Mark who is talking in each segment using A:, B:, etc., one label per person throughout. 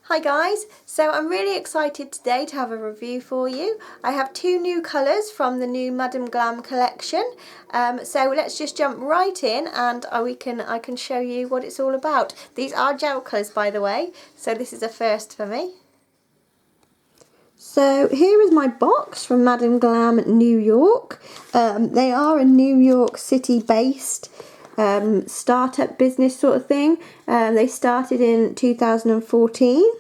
A: Hi guys, so I'm really excited today to have a review for you. I have two new colours from the new Madam Glam collection. So let's just jump right in and I can show you what it's all about. These are gel colours, by the way, so this is a first for me. So here is my box from Madam Glam New York. They are a New York City based startup business sort of thing. They started in 2014.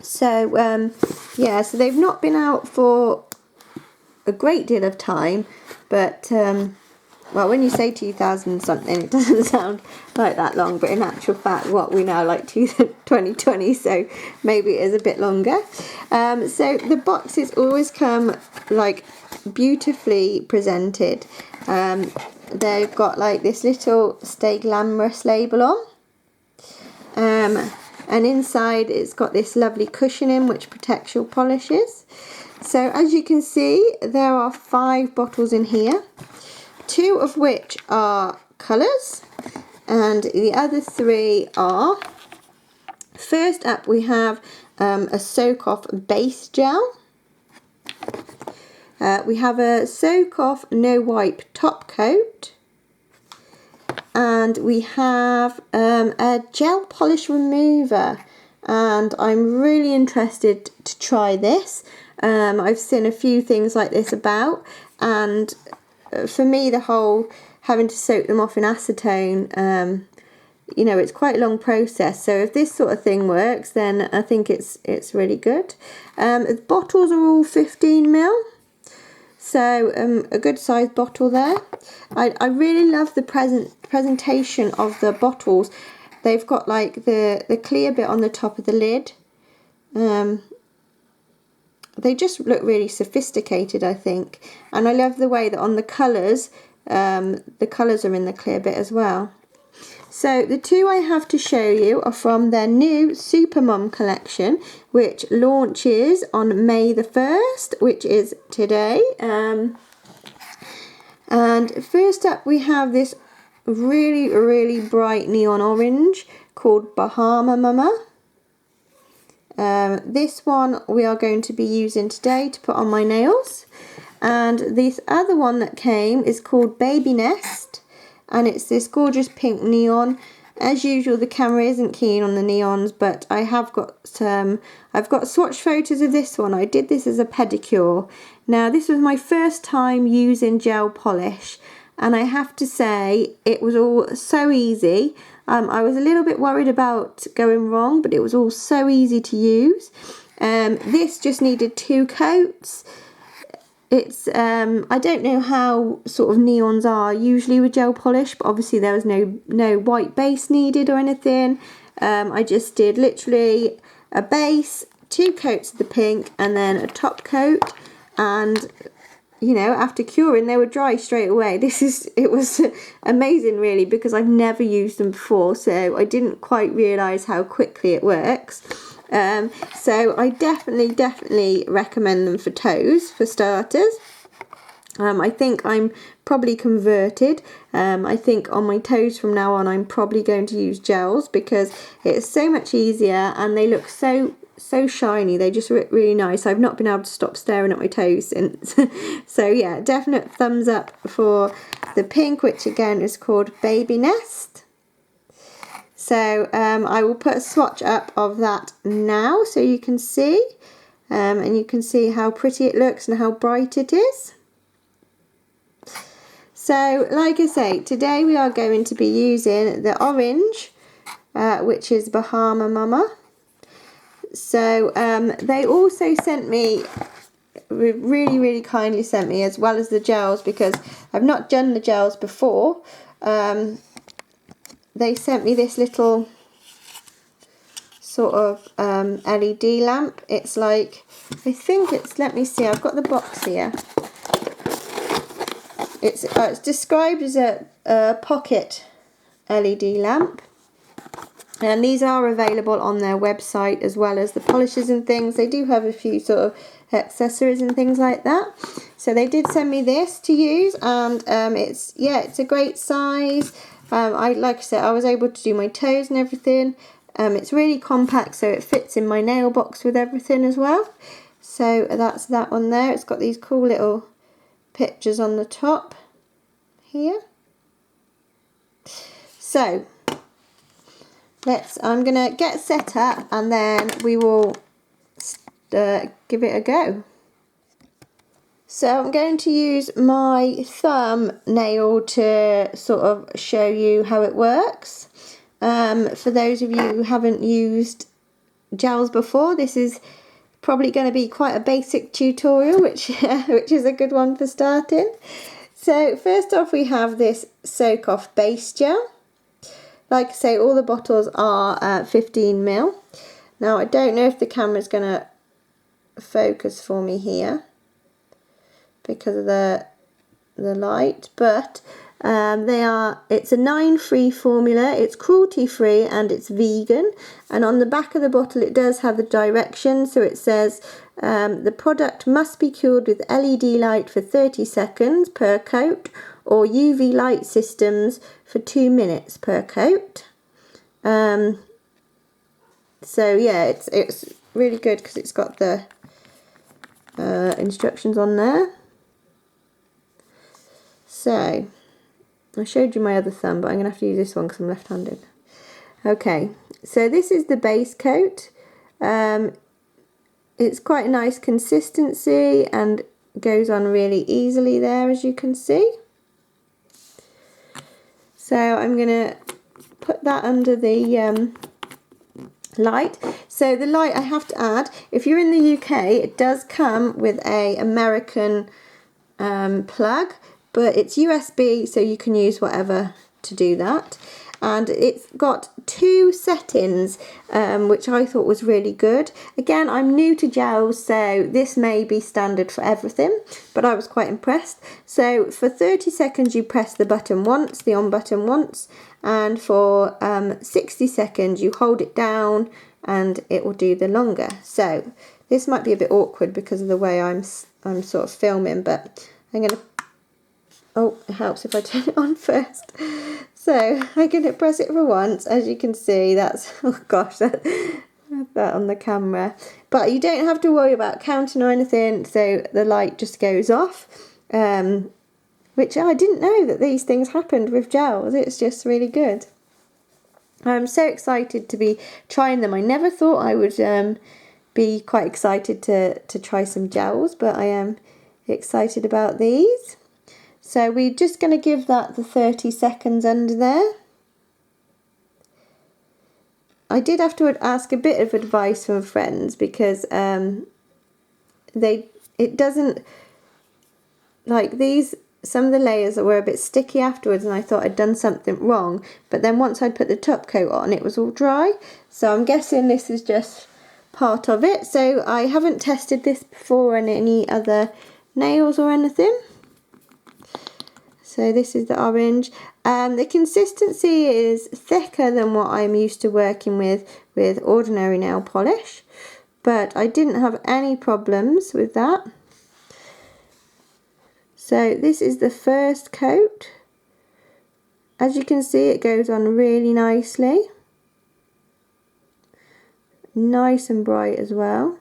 A: So yeah, so they've not been out for a great deal of time, but well, when you say 2000 something, it doesn't sound like that long, but in actual fact, what we now like 2020, so maybe it is a bit longer. So the boxes always come like beautifully presented. They've got like this little Stay Glamorous label on. And inside it's got this lovely cushioning which protects your polishes. So as you can see, there are 5 bottles in here, 2 of which are colours and the other 3 are. First up we have a soak off base gel. We have a soak off no wipe top coat. And we have a gel polish remover, and I'm really interested to try this. I've seen a few things like this about, and for me the whole having to soak them off in acetone, you know, it's quite a long process, so if this sort of thing works then I think it's really good. The bottles are all 15ml. So a good sized bottle there. I really love the presentation of the bottles. They've got like the clear bit on the top of the lid. They just look really sophisticated, I think. And I love the way that on the colours are in the clear bit as well. So the 2 I have to show you are from their new Supermom collection, which launches on May the 1st, which is today. And first up we have this really bright neon orange called Bahama Mama. This one we are going to be using today to put on my nails. And this other one that came is called Baby Nest. And it's this gorgeous pink neon. As usual, the camera isn't keen on the neons, but I have got I've got swatch photos of this one. I did this as a pedicure. Now this was my first time using gel polish, and I have to say it was all so easy. I was a little bit worried about going wrong, but it was all so easy to use. This just needed 2 coats. It's I don't know how sort of neons are usually with gel polish, but obviously there was no white base needed or anything. I just did literally a base, 2 coats of the pink, and then a top coat, and you know, after curing they were dry straight away. It was amazing really, because I've never used them before, so I didn't quite realise how quickly it works. So I definitely recommend them for toes for starters. I think I'm probably converted. I think on my toes from now on I'm probably going to use gels because it's so much easier and they look so shiny. They just look really nice. I've not been able to stop staring at my toes since. So yeah, definite thumbs up for the pink, which again is called Baby Nest. So I will put a swatch up of that now so you can see, and you can see how pretty it looks and how bright it is. So like I say, today we are going to be using the orange, which is Bahama Mama. So they also sent me, really kindly sent me, as well as the gels, because I've not done the gels before. They sent me this little sort of LED lamp. It's like, I think it's, let me see, I've got the box here. It's described as a pocket LED lamp. And these are available on their website as well as the polishes and things. They do have a few sort of accessories and things like that. So they did send me this to use, and it's a great size. Like I said, I was able to do my toes and everything. It's really compact, so it fits in my nail box with everything as well. So that's that one there. It's got these cool little pictures on the top here. So I'm gonna get set up and then we will give it a go. So I'm going to use my thumbnail to sort of show you how it works. For those of you who haven't used gels before, this is probably going to be quite a basic tutorial, which is a good one for starting. So first off, we have this Soak Off Base Gel. Like I say, all the bottles are 15 ml. Now I don't know if the camera's going to focus for me here because of the light, but it's a 9-free formula. It's cruelty free and it's vegan, and on the back of the bottle it does have the directions. So it says the product must be cured with LED light for 30 seconds per coat or UV light systems for 2 minutes per coat. So yeah, it's really good because it's got the instructions on there. So I showed you my other thumb, but I'm going to have to use this one because I'm left-handed. Okay, so this is the base coat. It's quite a nice consistency and goes on really easily there, as you can see. So I'm going to put that under the light. So the light, I have to add, if you're in the UK, it does come with a American plug, but it's USB, so you can use whatever to do that. And it's got 2 settings, which I thought was really good. Again, I'm new to gels, so this may be standard for everything, but I was quite impressed. So for 30 seconds, you press the button once, the on button once, and for 60 seconds, you hold it down and it will do the longer. So this might be a bit awkward because of the way I'm sort of filming, but I'm going to, oh, it helps if I turn it on first. So I'm going to press it for once. As you can see, that's, oh gosh, that on the camera. But you don't have to worry about counting or anything, so the light just goes off. Which I didn't know that these things happened with gels. It's just really good. I'm so excited to be trying them. I never thought I would be quite excited to try some gels, but I am excited about these. So we're just going to give that the 30 seconds under there. I did have to ask a bit of advice from friends because it doesn't, like these, some of the layers were a bit sticky afterwards and I thought I'd done something wrong, but then once I'd put the top coat on it was all dry. So I'm guessing this is just part of it. So I haven't tested this before on any other nails or anything. So this is the orange. The consistency is thicker than what I'm used to working with ordinary nail polish, but I didn't have any problems with that. So this is the first coat. As you can see, it goes on really nicely. Nice and bright as well.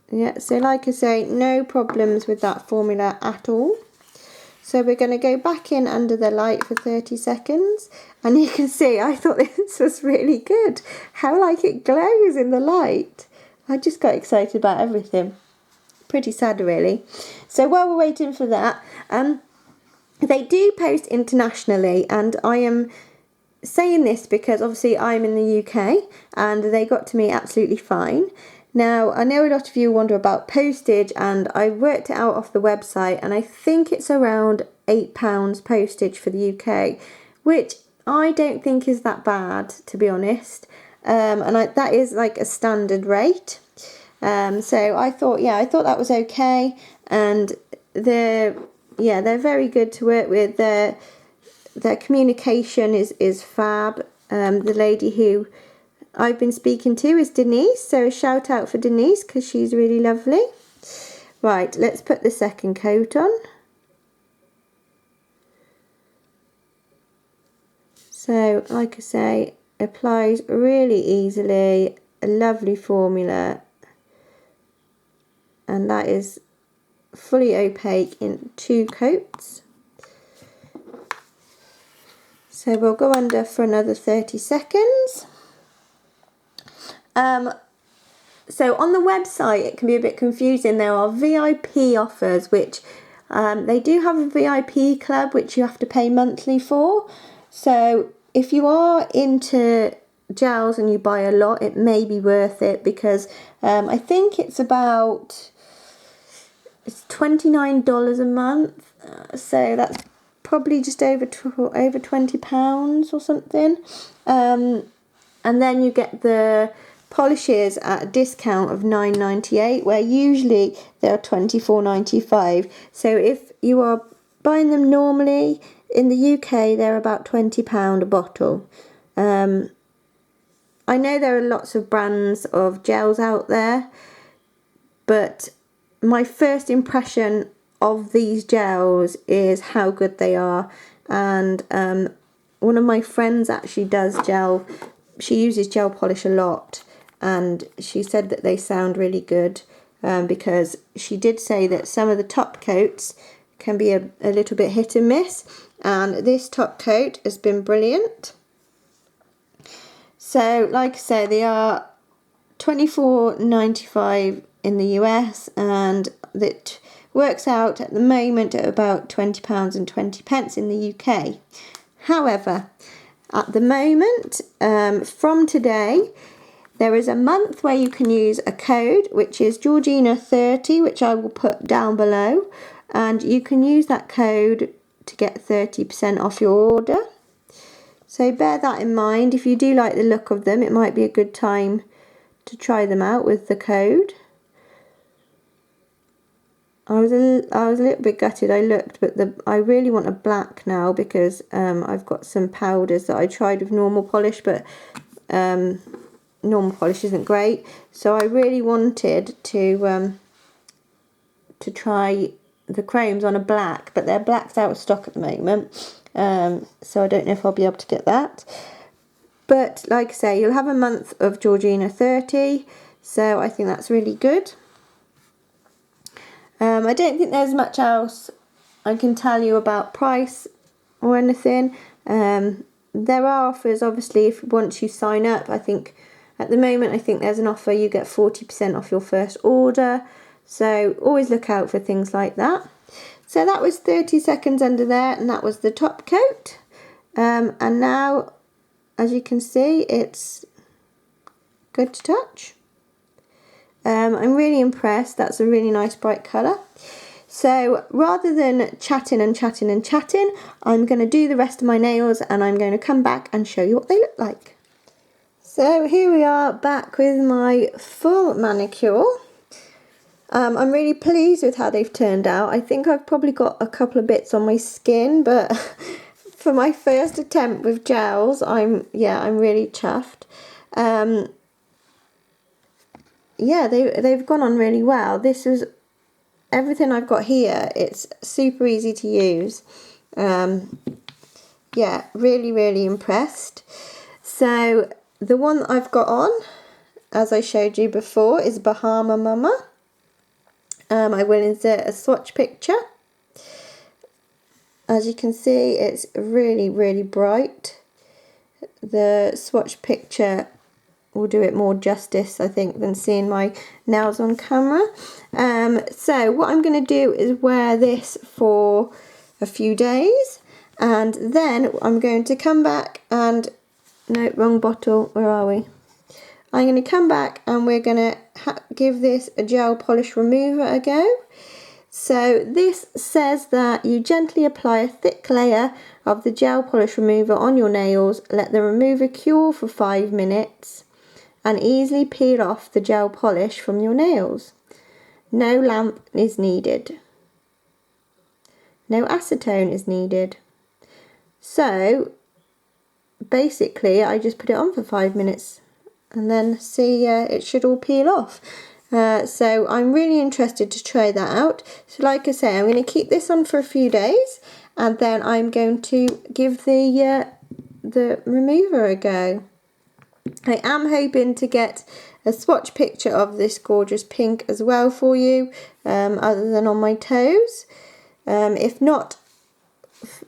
A: Yeah, so like I say, no problems with that formula at all. So we're going to go back in under the light for 30 seconds. And you can see, I thought this was really good. How like it glows in the light. I just got excited about everything. Pretty sad really. So while we're waiting for that, they do post internationally, and I am saying this because obviously I'm in the UK and they got to me absolutely fine. Now, I know a lot of you wonder about postage, and I worked it out off the website, and I think it's around £8 postage for the UK, which I don't think is that bad, to be honest. That is like a standard rate. So I thought that was okay, and they're very good to work with. Their communication is fab. The lady who I've been speaking to is Denise, so a shout out for Denise because she's really lovely. Right, let's put the second coat on. So like I say, applies really easily, a lovely formula, and that is fully opaque in 2 coats. So we'll go under for another 30 seconds. So on the website it can be a bit confusing. There are VIP offers, which they do have a VIP club which you have to pay monthly for. So if you are into gels and you buy a lot, it may be worth it, because I think it's $29 a month. So that's probably just over £20 or something. And then you get the polishes at a discount of $9.98, where usually they're $24.95. So if you are buying them normally in the UK, they're about £20 a bottle. I know there are lots of brands of gels out there, but my first impression of these gels is how good they are. And one of my friends actually does gel. She uses gel polish a lot, and she said that they sound really good, because she did say that some of the top coats can be a little bit hit and miss, and this top coat has been brilliant. So like I say, they are $24.95 in the US, and that works out at the moment at about £20.20 in the UK. However, at the moment, from today, there is a month where you can use a code, which is Georgina30, which I will put down below, and you can use that code to get 30% off your order. So bear that in mind. If you do like the look of them, it might be a good time to try them out with the code. I was a little bit gutted. I looked, but I really want a black now, because I've got some powders that I tried with normal polish, but normal polish isn't great. So I really wanted to try the chromes on a black, but they're blacked out of stock at the moment. So I don't know if I'll be able to get that. But like I say, you'll have a month of Georgina30, so I think that's really good. I don't think there's much else I can tell you about price or anything. There are offers, obviously, if once you sign up. I think at the moment, I think there's an offer, you get 40% off your first order. So always look out for things like that. So that was 30 seconds under there, and that was the top coat. And now, as you can see, it's good to touch. I'm really impressed. That's a really nice bright colour. So rather than chatting and chatting and chatting, I'm going to do the rest of my nails, and I'm going to come back and show you what they look like. So here we are back with my full manicure. I'm really pleased with how they've turned out. I think I've probably got a couple of bits on my skin, but for my first attempt with gels, I'm really chuffed. Yeah, they've gone on really well. This is everything I've got here. It's super easy to use. Yeah, really impressed. So the one that I've got on, as I showed you before, is Bahama Mama. I will insert a swatch picture. As you can see, it's really bright. The swatch picture will do it more justice, I think, than seeing my nails on camera. So what I'm going to do is wear this for a few days, and then I'm going to come back and, no, wrong bottle, where are we? I'm going to come back and we're going to give this a gel polish remover a go. So this says that you gently apply a thick layer of the gel polish remover on your nails, let the remover cure for 5 minutes, and easily peel off the gel polish from your nails. No lamp is needed. No acetone is needed. So basically I just put it on for 5 minutes and then see it should all peel off. So I'm really interested to try that out. So like I say, I'm going to keep this on for a few days, and then I'm going to give the the remover a go. I am hoping to get a swatch picture of this gorgeous pink as well for you, other than on my toes. If not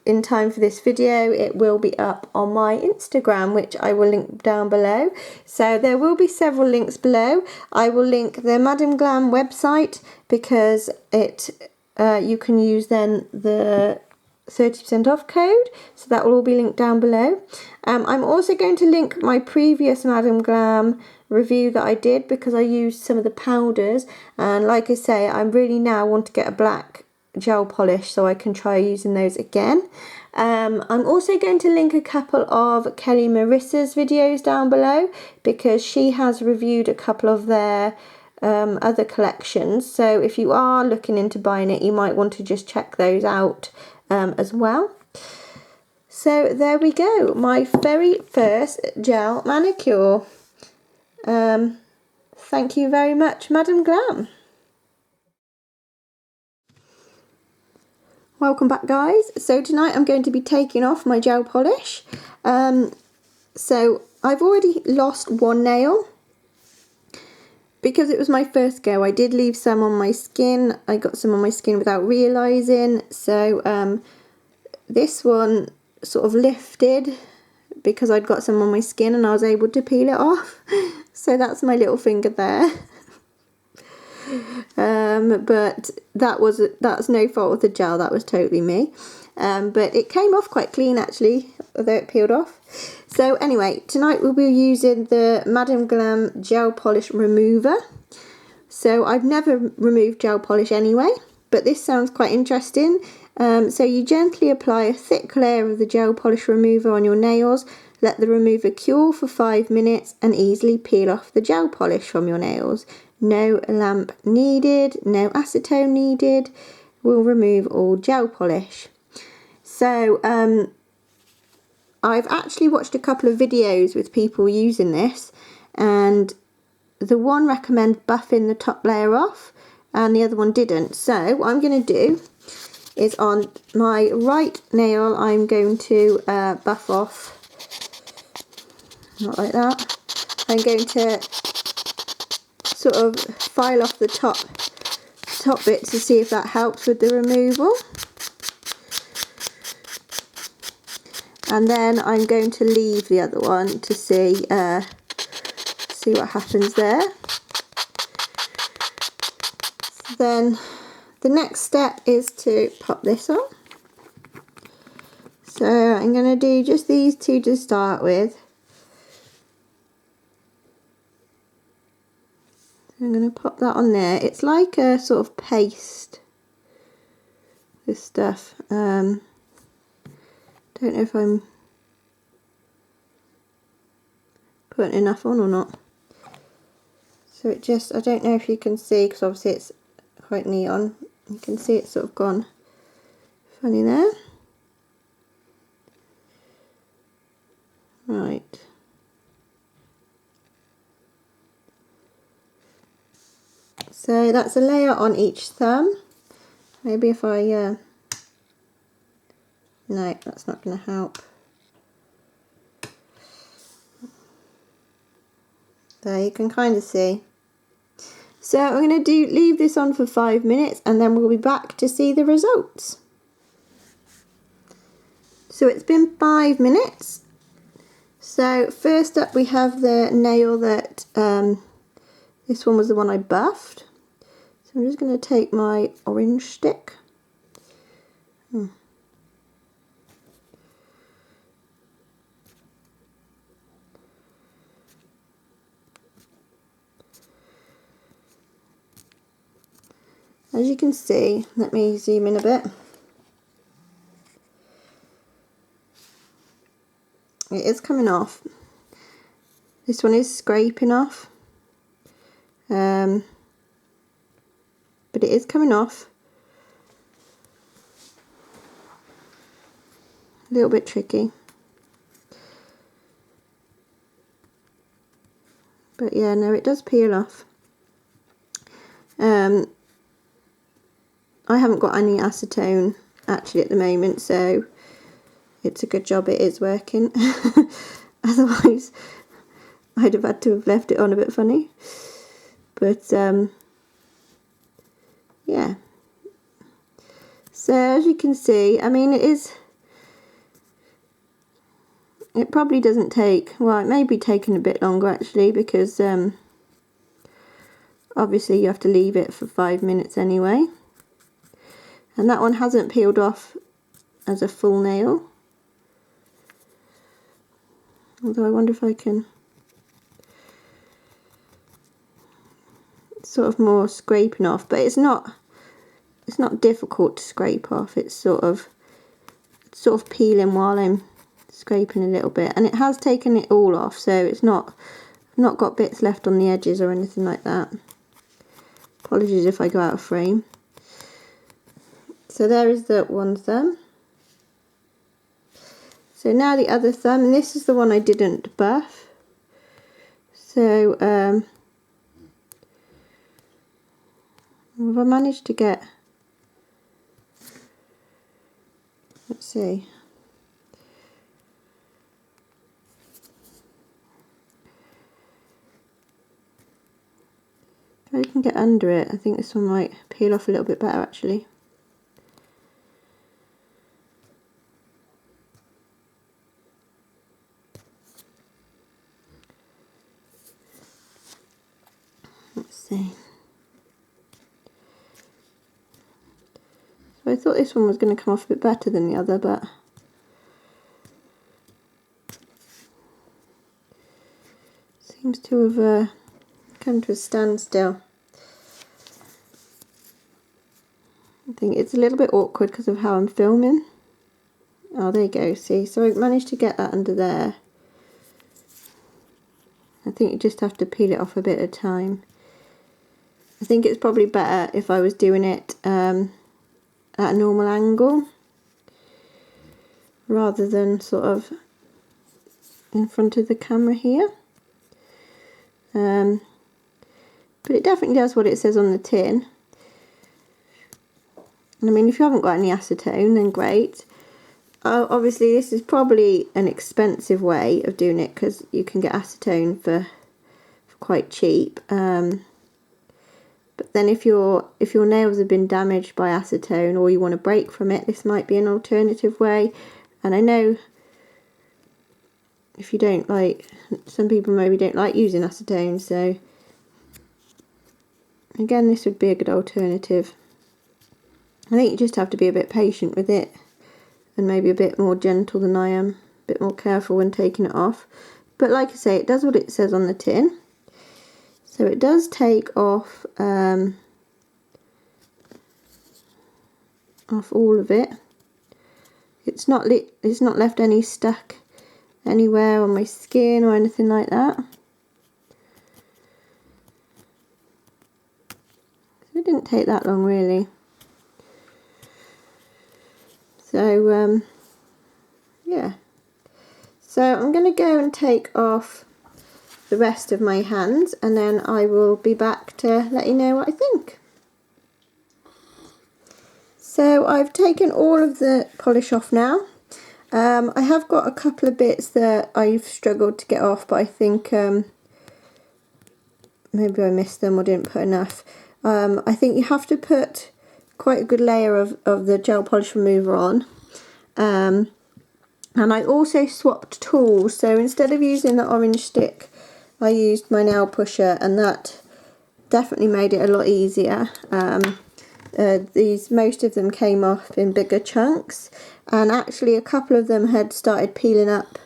A: in time for this video, it will be up on my Instagram, which I will link down below. So there will be several links below. I will link the Madam Glam website because you can use then the 30% off code, so that will all be linked down below. I'm also going to link my previous Madam Glam review that I did because I used some of the powders, and like I say, I really now want to get a black gel polish so I can try using those again. I'm also going to link a couple of Kelli Marissa's videos down below because she has reviewed a couple of their other collections, so if you are looking into buying it, you might want to just check those out as well. So there we go, my very first gel manicure. Thank you very much, Madam Glam. Welcome back, guys. So tonight I'm going to be taking off my gel polish. So I've already lost one nail because it was my first go. I did leave some on my skin. I got some on my skin without realising. So this one sort of lifted because I'd got some on my skin and I was able to peel it off. So that's my little finger there. But that's no fault of the gel, that was totally me. But it came off quite clean actually, although it peeled off. So anyway, tonight we'll be using the Madam Glam gel polish remover. So I've never removed gel polish anyway, but this sounds quite interesting. So you gently apply a thick layer of the gel polish remover on your nails, let the remover cure for 5 minutes and easily peel off the gel polish from your nails. No lamp needed, no acetone needed, will remove all gel polish. So I've actually watched a couple of videos with people using this, and the one recommended buffing the top layer off and the other one didn't. So what I'm going to do is on my right nail I'm going to buff off, not like that. I'm going to sort of file off the top bit to see if that helps with the removal, and then I'm going to leave the other one to see what happens there. So then the next step is to pop this on. So I'm going to do just these two to start with. I'm going to pop that on there. It's like a sort of paste, this stuff. Don't know if I'm putting enough on or not. So it just, I don't know if you can see, because obviously it's quite neon. You can see it's sort of gone funny there. Right. So that's a layer on each thumb. Maybe if I, no, that's not going to help. There, you can kind of see. So I'm going to leave this on for 5 minutes and then we'll be back to see the results. So it's been 5 minutes. So first up we have the nail that, this one was the one I buffed. So I'm just going to take my orange stick. As you can see, let me zoom in a bit. It is coming off. This one is scraping off. But it is coming off. A little bit tricky. But yeah, no, it does peel off. I haven't got any acetone actually at the moment, so it's a good job it is working. Otherwise I'd have had to have left it on a bit funny. But yeah, so as you can see, I mean, it probably doesn't take, well, it may be taking a bit longer actually, because obviously you have to leave it for 5 minutes anyway. And that one hasn't peeled off as a full nail. Although I wonder if I can, it's sort of more scraping off, but it's not difficult to scrape off. It's sort of peeling while I'm scraping a little bit, and it has taken it all off, so it's not got bits left on the edges or anything like that. Apologies if I go out of frame. So there is the one thumb. So now the other thumb, and this is the one I didn't buff. So have I managed to get, let's see. If I can get under it, I think this one might peel off a little bit better actually. Let's see. So I thought this one was going to come off a bit better than the other, but seems to have come to a standstill. I think it's a little bit awkward because of how I'm filming. Oh, there you go, see, so I managed to get that under there. I think you just have to peel it off a bit at a time. I think it's probably better if I was doing it at a normal angle rather than sort of in front of the camera here. But it definitely does what it says on the tin. And I mean, if you haven't got any acetone, then great. Obviously this is probably an expensive way of doing it because you can get acetone for quite cheap. But then if your nails have been damaged by acetone or you want to break from it, this might be an alternative way. And I know if you don't like, some people maybe don't like using acetone, so again this would be a good alternative. I think you just have to be a bit patient with it and maybe a bit more gentle than I am, a bit more careful when taking it off. But like I say, it does what it says on the tin. So it does take off all of it. It's not left any stuck anywhere on my skin or anything like that. It didn't take that long really. So yeah. So I'm going to go and take off the rest of my hands, and then I will be back to let you know what I think. So I've taken all of the polish off now. I have got a couple of bits that I've struggled to get off, but I think maybe I missed them or didn't put enough. I think you have to put quite a good layer of the gel polish remover on. And I also swapped tools, so instead of using the orange stick, I used my nail pusher, and that definitely made it a lot easier. Most of them came off in bigger chunks, and actually a couple of them had started peeling up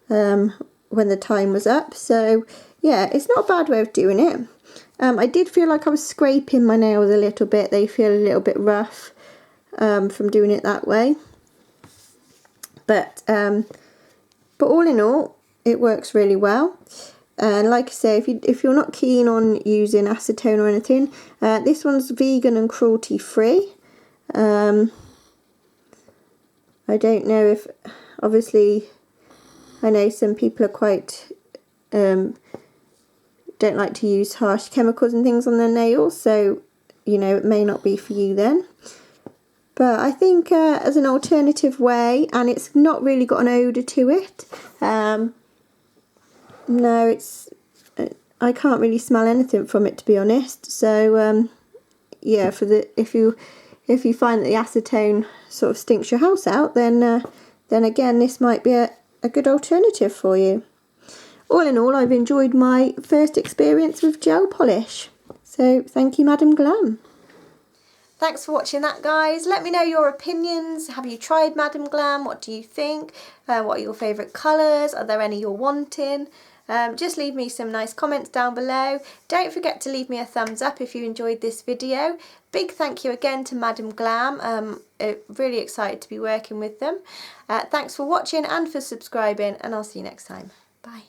A: when the time was up. So yeah, it's not a bad way of doing it. I did feel like I was scraping my nails a little bit. They feel a little bit rough from doing it that way. But all in all, it works really well. And like I say, if you're not keen on using acetone or anything, this one's vegan and cruelty free. I don't know if, obviously, I know some people are quite don't like to use harsh chemicals and things on their nails, so you know it may not be for you then. But I think as an alternative way, and it's not really got an odour to it. No, it's I can't really smell anything from it, to be honest. So yeah, for the if you find that the acetone sort of stinks your house out, then again this might be a good alternative for you. All in all, I've enjoyed my first experience with gel polish. So thank you, Madam Glam. Thanks for watching that, guys. Let me know your opinions. Have you tried Madam Glam? What do you think? What are your favourite colours? Are there any you're wanting? Just leave me some nice comments down below. Don't forget to leave me a thumbs up if you enjoyed this video. Big thank you again to Madam Glam. Really excited to be working with them. Thanks for watching and for subscribing, and I'll see you next time. Bye.